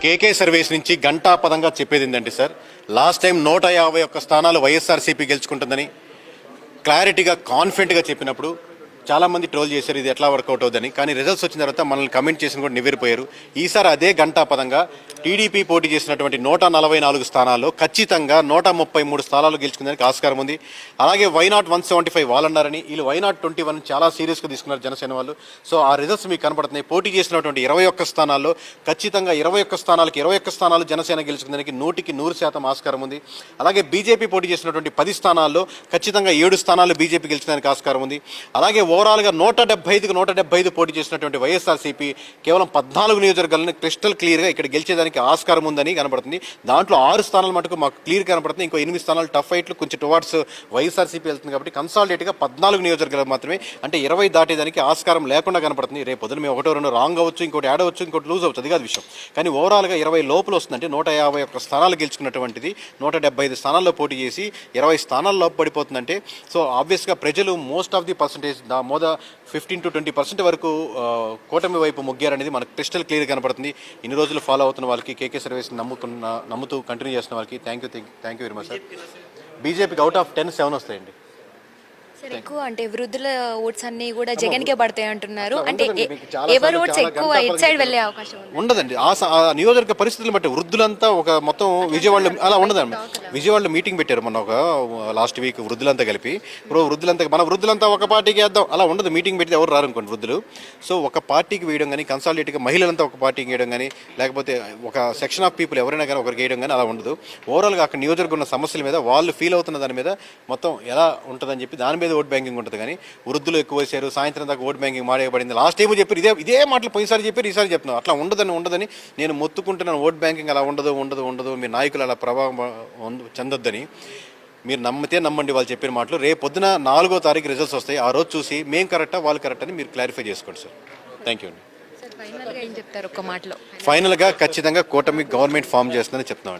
కేకే service నుంచి గంటాపదంగా చెప్పేది ఏంటంటే సార్, లాస్ట్ టైం 151 స్థానాలు వైఎస్ఆర్సీపీ గెలుచుకుంటుందని క్లారిటీగా కాన్ఫిడెంట్గా చెప్పినప్పుడు చాలామంది ట్రోల్ చేశారు ఇది ఎట్లా వర్కౌట్ అవుతుందని. కానీ రిజల్ట్స్ వచ్చిన తర్వాత మనల్ని కమెంట్ చేసిన కూడా నివ్వెరిపోయారు. ఈసారి అదే గంటాపదంగా టీడీపీ పోటీ చేసినటువంటి 144 స్థానాల్లో ఖచ్చితంగా 133 స్థానాలు గెలుచుకుందానికి ఆస్కారం ఉంది. అలాగే వైనాట్ 175 వాళ్ళు అన్నారని, వీళ్ళు వైనాట్ 21 చాలా సీరియస్గా తీసుకున్నారు జనసేన వాళ్ళు. సో ఆ రిజల్ట్స్ మీకు కనపడుతున్నాయి. పోటీ చేసినటువంటి 21 స్థానాల్లో ఖచ్చితంగా 21 స్థానాలకు 21 స్థానాలు జనసేన గెలుచుకుందానికి 100% ఆస్కారం ఉంది. అలాగే బీజేపీ పోటీ చేసినటువంటి 10 స్థానాల్లో ఖచ్చితంగా 7 స్థానాలు బీజేపీ గెలుచుకోవడానికి ఆస్కారం ఉంది. అలాగే ఓవరాల్గా 175కి 175 పోటీ చేసినటువంటి వైఎస్ఆర్సీపీ కేవలం 14 నియోజకవర్గాలను క్రిస్టల్ క్లియర్గా ఇక్కడ గెలిచేదానికి ఆస్కారం ఉందని కనబడుతుంది. దాంట్లో 6 స్థానాలు మటుకు మాకు క్లియర్ కనబడుతుంది. ఇంకో 8 స్థానాలు టఫ్ ఫైట్లు కొంచెం టువార్డ్స్ వైఎస్ఆర్సీపీ వెళ్తుంది. కాబట్టి కన్సాలిడేట్గా 14 నియోజకవర్గాలు మాత్రమే, అంటే 20 దాటేదానికి ఆస్కారం లేకుండా కనపడుతుంది. రేపు పొద్దున మేము 1-2 రాంగ్ అవ్వచ్చు, ఇంకోటి యాడ్ అవ్వచ్చు, ఇంకోటి లూజ్ అవ్వచ్చు, అది కాదు విషయం. కానీ ఓవరాల్గా 20 లోపల వస్తుందంటే 151 స్థానాలు గెలుచుకున్నటువంటిది 175 స్థానాల్లో పోటీ చేసి 20 స్థానాల్లో లోపు పడిపోతుందంటే, సో ఆబ్వియస్గా ప్రజలు most of the percentage 15 to 20% వరకు కూటమి వైపు మొగ్గారనేది మనకు క్రిస్టల్ క్లియర్ కనపడుతుంది. ఇన్ని రోజులు ఫాలో అవుతున్న వాళ్ళకి, కేకే సర్వీస్ నమ్ముతూ కంటిన్యూ చేస్తున్న వాళ్ళకి thank you very much sir. బీజేపీకి అవుట్ ఆఫ్ 10 7 వస్తాయండి. ఎక్కువ అంటే వృద్ధుల ఓట్స్ అన్ని కూడా జగన్కే పడతాయి అంటున్నారు. అంటే ఎవరు ఓట్స్ ఎక్కువ ఇట్ సైడ్ వెళ్ళే అవకాశం ఉండదండి. ఆ నియోజకవర్గ పరిస్థితులను బట్టి వృద్ధులంతా ఒక మొత్తం విజయవాడలో అలా ఉండదండి. విజయవాడలో మీటింగ్ పెట్టారు మొన్న ఒక లాస్ట్ వీక్ వృద్ధులంతా కలిపి. ఇప్పుడు మన వృద్ధులంతా ఒక పార్టీకి వేద్దాం అలా ఉండదు. మీటింగ్ పెడితే ఎవరు రారనుకోండి వృద్ధులు. సో ఒక పార్టీకి వేయడం కానీ, కన్సాలిడేట్గా మహిళలంతా ఒక పార్టీకి వేయడం కానీ, లేకపోతే ఒక సెక్షన్ ఆఫ్ పీపుల్ ఎవరైనా కానీ ఒకరికి వేయడం కానీ అలా ఉండదు. ఓవరాల్గా అక్కడ నియోజకవర్గం ఉన్న సమస్యల మీద వాళ్ళు ఫీల్ అవుతున్న దాని మీద మొత్తం ఎలా ఉంటుందని చెప్పి దాని మీద ఓట్ బ్యాంకింగ్ ఉంటుంది. కానీ వృద్ధులు ఎక్కువ వేశారు, సాయంత్రం దాకా ఓట్ బ్యాంకింగ్ మాడేయబడింది. లాస్ట్ టైం చెప్పారు ఇదే మాటలు పోయినసారి చెప్పారు, ఈసారి చెప్తున్నాను. అట్లా ఉండదని నేను మొత్తుకుంటున్నాను. ఓట్ బ్యాంకింగ్ అలా ఉండదు. మీ నాయకులు అలా ప్రభావం చెందొద్దని. మీరు నమ్మండి వాళ్ళు చెప్పిన మాటలు. రేపు పొద్దున 4వ తారీఖు రిజల్ట్స్ వస్తాయి. ఆ రోజు చూసి మేము కరెక్టా వాళ్ళు కరెక్ట్ అని మీరు క్లారిఫై చేసుకోండి సార్. థ్యాంక్ యూ అండి. ఫైనల్గా ఖచ్చితంగా కూటమి గవర్నమెంట్ ఫామ్ చేస్తుందని చెప్తున్నామండి.